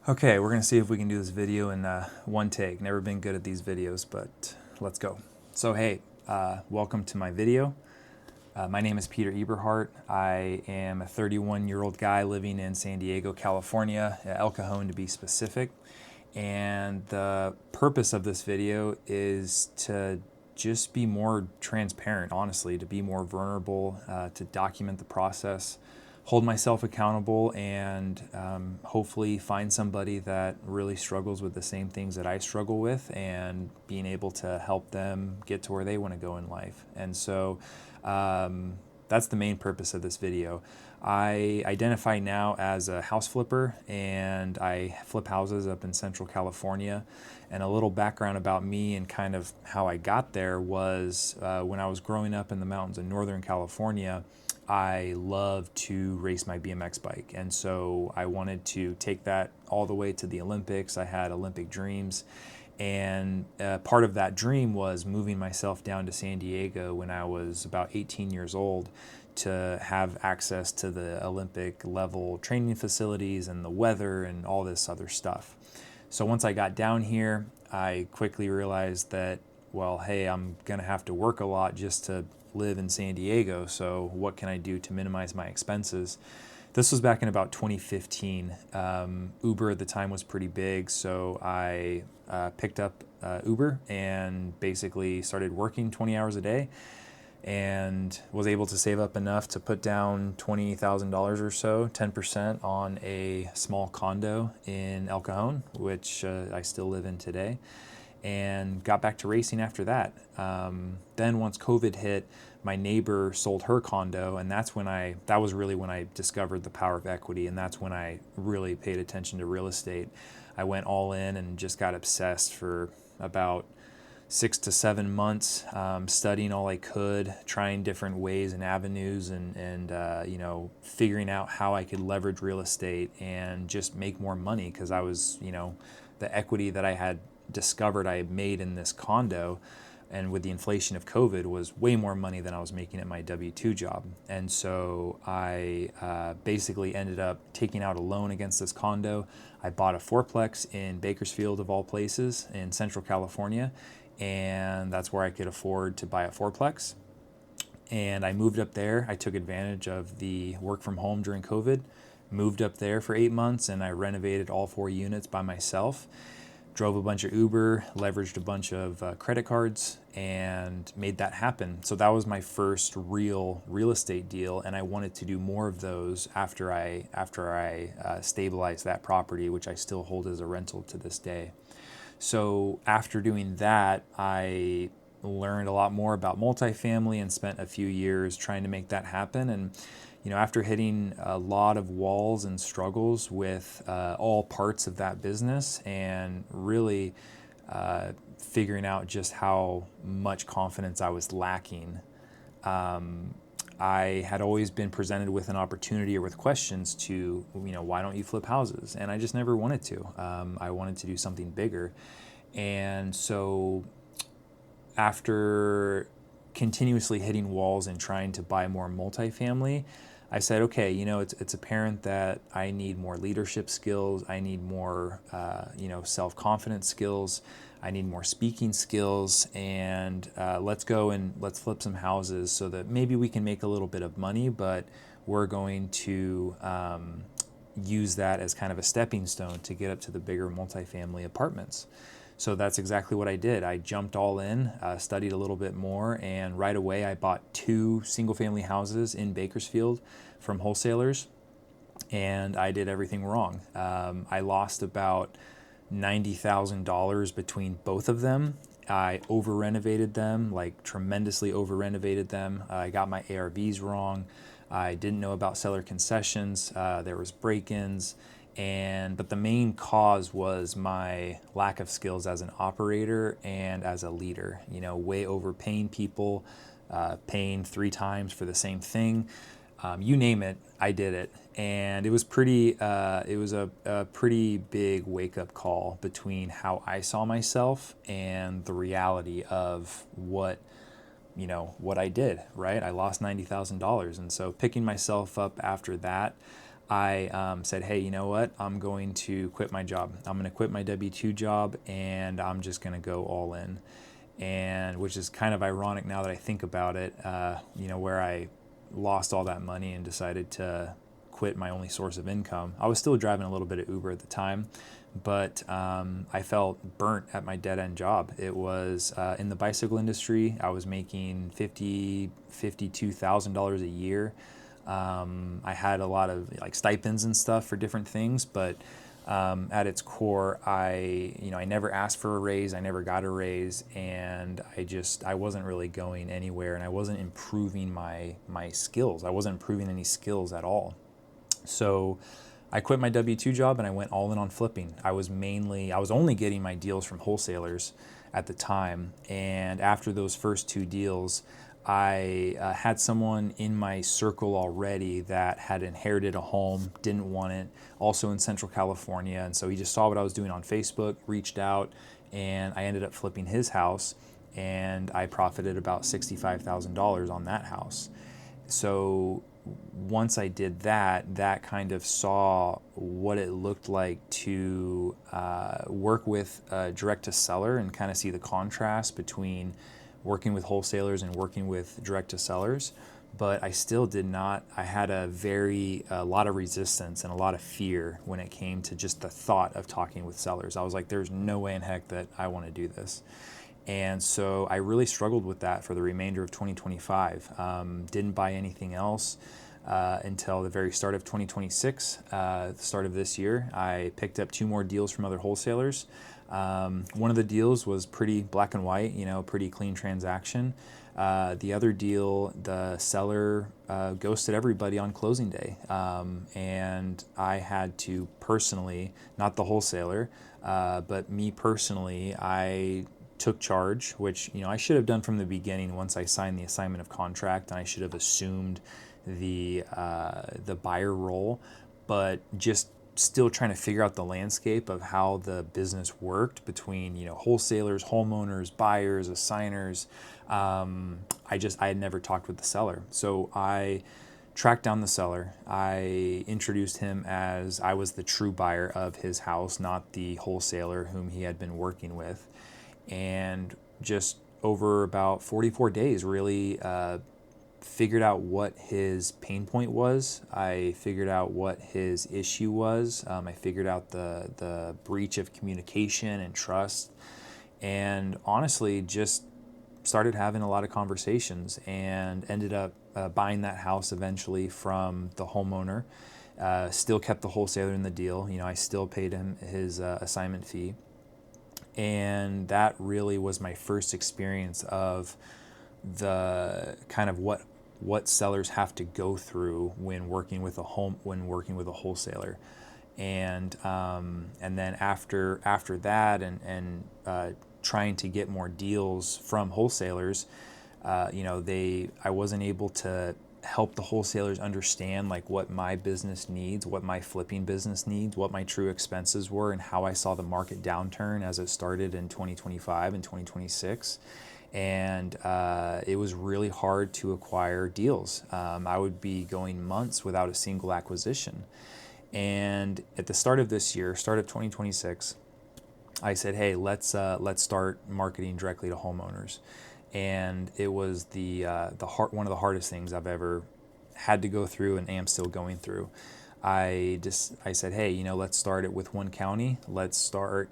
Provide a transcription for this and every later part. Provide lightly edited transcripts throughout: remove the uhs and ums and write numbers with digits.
Okay, we're gonna see if we can do this video in one take. Never been good at these videos, but let's go. So hey, welcome to my video. My name is Peter Eberhardt. I am a 31-year-old guy living in San Diego, California, El Cajon to be specific. And the purpose of this video is to just be more transparent, honestly, to be more vulnerable, to document the process, hold myself accountable, and hopefully find somebody that really struggles with the same things that I struggle with and being able to help them get to where they want to go in life. And so that's the main purpose of this video. I identify now as a house flipper, and I flip houses up in Central California. And a little background about me and kind of how I got there was when I was growing up in the mountains of Northern California, I loved to race my BMX bike. And so I wanted to take that all the way to the Olympics. I had Olympic dreams. And part of that dream was moving myself down to San Diego when I was about 18 years old to have access to the Olympic level training facilities and the weather and all this other stuff. So once I got down here, I quickly realized that, well, hey, I'm going to have to work a lot just to live in San Diego. So what can I do to minimize my expenses? This was back in about 2015. Uber at the time was pretty big, so I picked up Uber and basically started working 20 hours a day and was able to save up enough to put down $20,000 or so, 10% on a small condo in El Cajon, which I still live in today, and got back to racing after that. Then once COVID hit, my neighbor sold her condo, and that was really when I discovered the power of equity, and that's when I really paid attention to real estate. I went all in and just got obsessed for about 6 to 7 months, studying all I could, trying different ways and avenues, and figuring out how I could leverage real estate and just make more money, because I was, the equity that I had discovered I had made in this condo, and with the inflation of COVID, was way more money than I was making at my W-2 job. And so I basically ended up taking out a loan against this condo. I bought a fourplex in Bakersfield, of all places, in Central California, and that's where I could afford to buy a fourplex. And I moved up there. I took advantage of the work from home during COVID, moved up there for 8 months, and I renovated all 4 units by myself. Drove a bunch of Uber, leveraged a bunch of credit cards, and made that happen. So that was my first real estate deal, and I wanted to do more of those after I stabilized that property, which I still hold as a rental to this day. So after doing that, I learned a lot more about multifamily and spent a few years trying to make that happen. And after hitting a lot of walls and struggles with all parts of that business, and really figuring out just how much confidence I was lacking, I had always been presented with an opportunity or with questions to, why don't you flip houses? And I just never wanted to. I wanted to do something bigger. And so after continuously hitting walls and trying to buy more multifamily, I said, okay, it's apparent that I need more leadership skills. I need more, self-confidence skills. I need more speaking skills, and let's go and let's flip some houses so that maybe we can make a little bit of money, but we're going to use that as kind of a stepping stone to get up to the bigger multifamily apartments. So that's exactly what I did. I jumped all in, studied a little bit more, and right away I bought 2 single-family houses in Bakersfield from wholesalers, and I did everything wrong. I lost about $90,000 between both of them. I over-renovated them, like tremendously over-renovated them. I got my ARVs wrong. I didn't know about seller concessions. There was break-ins. But the main cause was my lack of skills as an operator and as a leader. Way overpaying people, paying 3 times for the same thing. You name it, I did it, and it was pretty. It was a pretty big wake-up call between how I saw myself and the reality of what I did. Right, I lost $90,000, and so picking myself up after that, I said, hey, you know what? I'm going to quit my job. I'm going to quit my W-2 job, and I'm just going to go all in. And which is kind of ironic now that I think about it, where I lost all that money and decided to quit my only source of income. I was still driving a little bit of Uber at the time, but I felt burnt at my dead-end job. It was in the bicycle industry. I was making $52,000 a year. I had a lot of like stipends and stuff for different things, but at its core, I never asked for a raise. I never got a raise, and I wasn't really going anywhere, and I wasn't improving my skills. I wasn't improving any skills at all. So I quit my W-2 job and I went all in on flipping. I was only getting my deals from wholesalers at the time. And after those first two deals, I had someone in my circle already that had inherited a home, didn't want it, also in Central California. And so he just saw what I was doing on Facebook, reached out, and I ended up flipping his house, and I profited about $65,000 on that house. So once I did that, that kind of saw what it looked like to work with direct to seller and kind of see the contrast between working with wholesalers and working with direct to sellers. But I still did not, I had a lot of resistance and a lot of fear when it came to just the thought of talking with sellers. I was like, there's no way in heck that I want to do this. And so I really struggled with that for the remainder of 2025. Didn't buy anything else until the very start of 2026, the start of this year. I picked up 2 more deals from other wholesalers. One of the deals was pretty black and white, pretty clean transaction. The other deal, the seller ghosted everybody on closing day. And I had to personally, not the wholesaler, but me personally, I took charge, which I should have done from the beginning once I signed the assignment of contract, and I should have assumed the buyer role, but just still trying to figure out the landscape of how the business worked between wholesalers, homeowners, buyers, assigners. I had never talked with the seller, so I tracked down the seller. I introduced him as I was the true buyer of his house, not the wholesaler whom he had been working with. And just over about 44 days, really figured out what his pain point was. I figured out what his issue was. I figured out the breach of communication and trust. And honestly, just started having a lot of conversations and ended up buying that house eventually from the homeowner. Still kept the wholesaler in the deal. I still paid him his assignment fee. And that really was my first experience of the kind of what sellers have to go through when working with a wholesaler. And then after that and trying to get more deals from wholesalers, I wasn't able to help the wholesalers understand like what my business needs, what my flipping business needs, what my true expenses were, and how I saw the market downturn as it started in 2025 and 2026. And it was really hard to acquire deals. I would be going months without a single acquisition. And at the start of this year, start of 2026, I said, hey, let's start marketing directly to homeowners. And it was one of the hardest things I've ever had to go through and am still going through. I said, hey, let's start it with one county. Let's start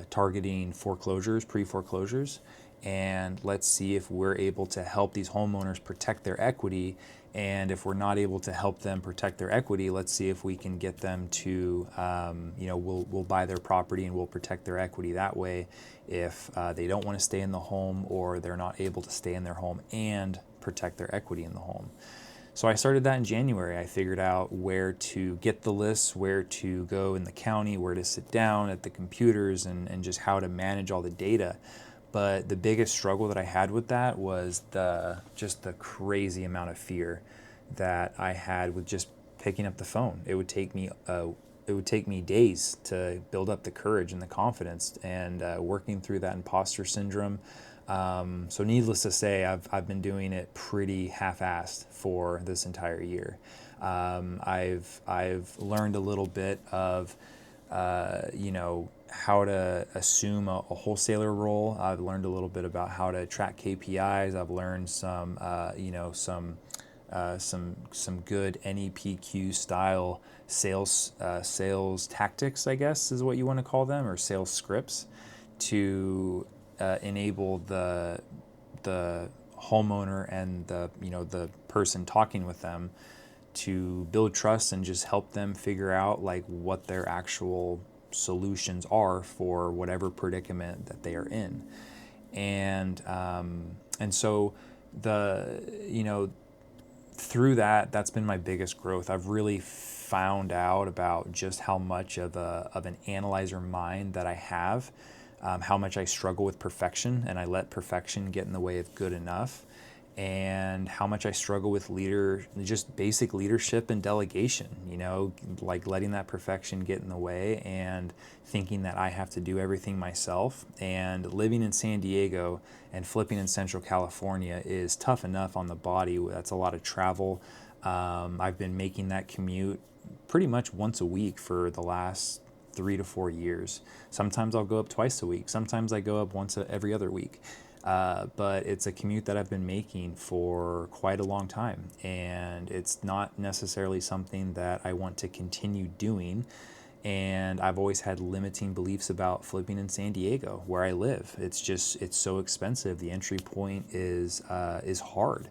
targeting foreclosures, pre-foreclosures, and let's see if we're able to help these homeowners protect their equity. And if we're not able to help them protect their equity, let's see if we can get them to, we'll buy their property and we'll protect their equity that way if they don't want to stay in the home or they're not able to stay in their home and protect their equity in the home. So I started that in January. I figured out where to get the lists, where to go in the county, where to sit down at the computers, and just how to manage all the data. But the biggest struggle that I had with that was the crazy amount of fear that I had with just picking up the phone. It would take me days to build up the courage and the confidence, and working through that imposter syndrome. So needless to say, I've been doing it pretty half-assed for this entire year. I've learned a little bit of how to assume a wholesaler role. I've learned a little bit about how to track KPIs. I've learned some good NEPQ style sales tactics, I guess is what you want to call them, or sales scripts, to enable the homeowner and the person talking with them to build trust and just help them figure out like what their actual solutions are for whatever predicament that they are in. And so the through that's been my biggest growth. I've really found out about just how much of an analyzer mind that I have, how much I struggle with perfection, and I let perfection get in the way of good enough, and how much I struggle with just basic leadership and delegation, like letting that perfection get in the way and thinking that I have to do everything myself. And living in San Diego and flipping in Central California is tough enough on the body. That's a lot of travel. I've been making that commute pretty much once a week for the last 3 to 4 years. Sometimes I'll go up twice a week. Sometimes I go up once every other week. But it's a commute that I've been making for quite a long time, and it's not necessarily something that I want to continue doing. And I've always had limiting beliefs about flipping in San Diego, where I live. It's so expensive. The entry point is hard.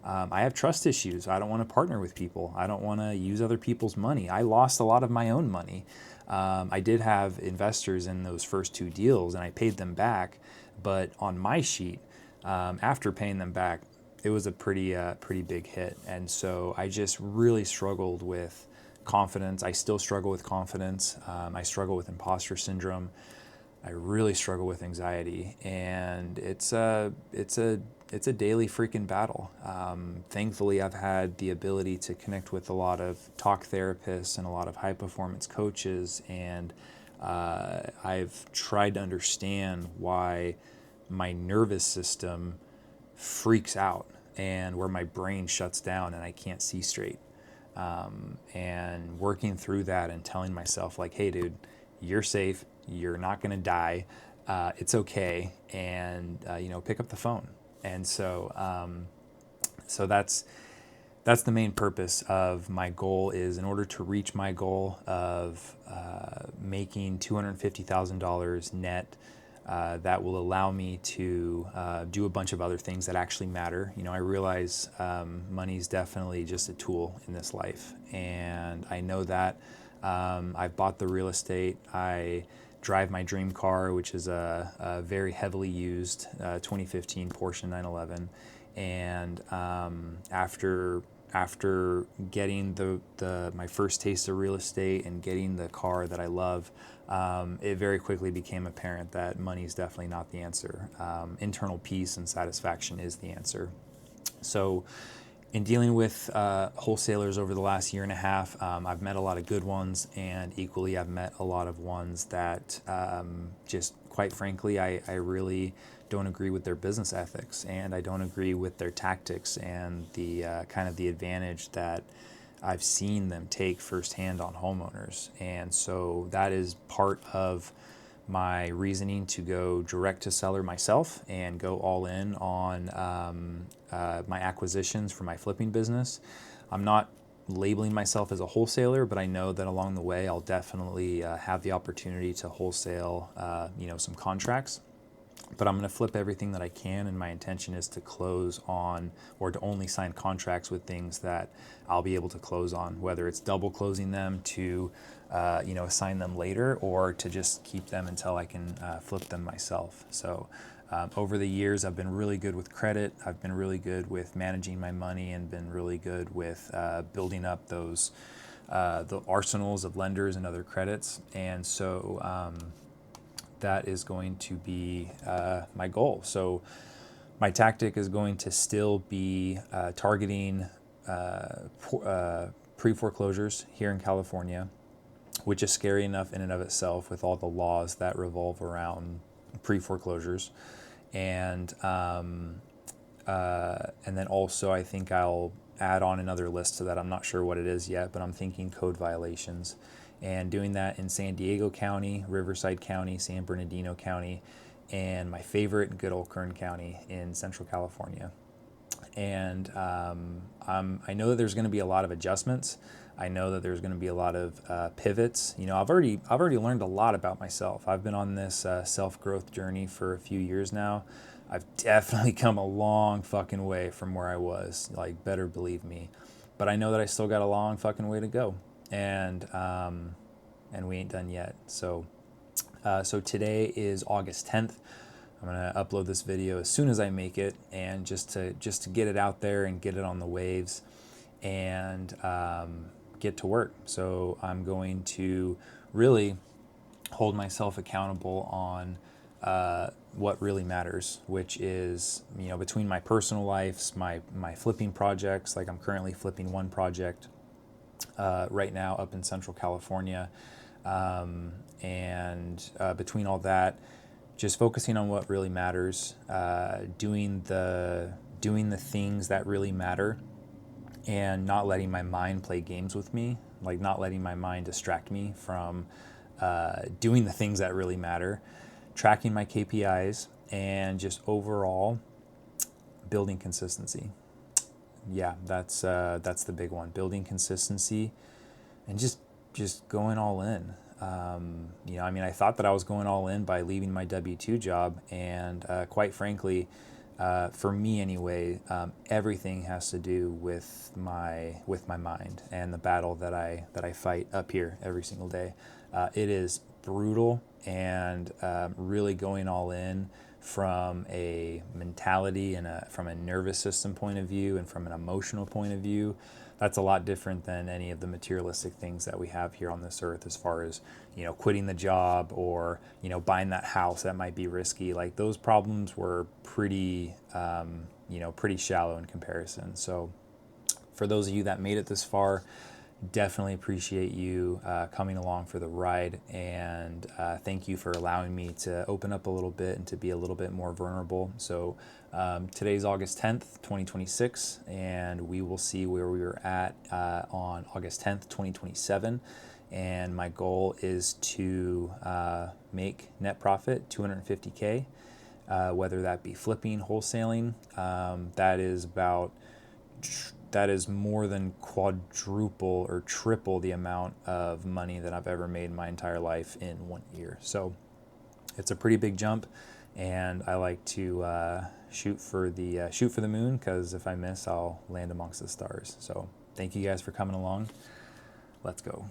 I have trust issues. I don't want to partner with people. I don't want to use other people's money. I lost a lot of my own money. I did have investors in those first 2 deals, and I paid them back. But on my sheet, after paying them back, it was a pretty big hit. And so I just really struggled with confidence. I still struggle with confidence. I struggle with imposter syndrome. I really struggle with anxiety, and it's a daily freaking battle. Thankfully, I've had the ability to connect with a lot of talk therapists and a lot of high performance coaches, and I've tried to understand why my nervous system freaks out and where my brain shuts down and I can't see straight. And working through that and telling myself like, hey dude, you're safe, you're not going to die, it's okay, and pick up the phone. And so that's the main purpose of my goal. Is in order to reach my goal of making $250,000 net, that will allow me to do a bunch of other things that actually matter. I realize money is definitely just a tool in this life, and I know that. I've bought the real estate. I drive my dream car, which is a very heavily used 2015 Porsche 911. And after getting my first taste of real estate and getting the car that I love, it very quickly became apparent that money is definitely not the answer. Internal peace and satisfaction is the answer. So in dealing with wholesalers over the last year and a half, I've met a lot of good ones, and equally I've met a lot of ones that just quite frankly, I really don't agree with their business ethics, and I don't agree with their tactics and the kind of the advantage that I've seen them take firsthand on homeowners. And so that is part of my reasoning to go direct to seller myself and go all in on my acquisitions for my flipping business. I'm not labeling myself as a wholesaler, but I know that along the way I'll definitely have the opportunity to wholesale some contracts. But I'm going to flip everything that I can, and my intention is to close on, or to only sign contracts with things that I'll be able to close on, whether it's double closing them to assign them later, or to just keep them until I can flip them myself. So over the years, I've been really good with credit. I've been really good with managing my money, and been really good with building up those the arsenals of lenders and other credits. And so that is going to be my goal. So my tactic is going to still be targeting pre-foreclosures here in California, which is scary enough in and of itself with all the laws that revolve around pre-foreclosures. And then also I think I'll add on another list to that. I'm not sure what it is yet, but I'm thinking code violations. And doing that in San Diego County, Riverside County, San Bernardino County, and my favorite, good old Kern County in Central California. And I know that there's going to be a lot of adjustments. I know that there's going to be a lot of pivots. You know, I've already learned a lot about myself. I've been on this self-growth journey for a few years now. I've definitely come a long fucking way from where I was. Like, better believe me. But I know that I still got a long fucking way to go, and we ain't done yet. So today is August 10th. I'm gonna upload this video as soon as I make it, and just to get it out there and get it on the waves, and get to work. So I'm going to really hold myself accountable on what really matters, which is, you know, between my personal lives, my flipping projects. Like, I'm currently flipping one project right now up in Central California, and between all that, just focusing on what really matters, doing the things that really matter, and not letting my mind play games with me, like not letting my mind distract me from doing the things that really matter, tracking my KPIs, and just overall building consistency. Yeah, that's the big one. Building consistency, and just going all in. You know, I mean, I thought that I was going all in by leaving my W-2 job, and quite frankly, for me anyway, everything has to do with my mind and the battle that I fight up here every single day. It is brutal, and really going all in from a mentality and from a nervous system point of view and from an emotional point of view. That's a lot different than any of the materialistic things that we have here on this earth, as far as, you know, quitting the job, or, you know, buying that house that might be risky. Like, those problems were pretty, you know, pretty shallow in comparison. So for those of you that made it this far, definitely appreciate you coming along for the ride, and thank you for allowing me to open up a little bit and to be a little bit more vulnerable. So today's August 10th, 2026, and we will see where we are at on August 10th, 2027. And my goal is to make net profit $250K, whether that be flipping, wholesaling. That is more than quadruple or triple the amount of money that I've ever made in my entire life in 1 year. So it's a pretty big jump, and I like to shoot for the moon, because if I miss, I'll land amongst the stars. So thank you guys for coming along. Let's go.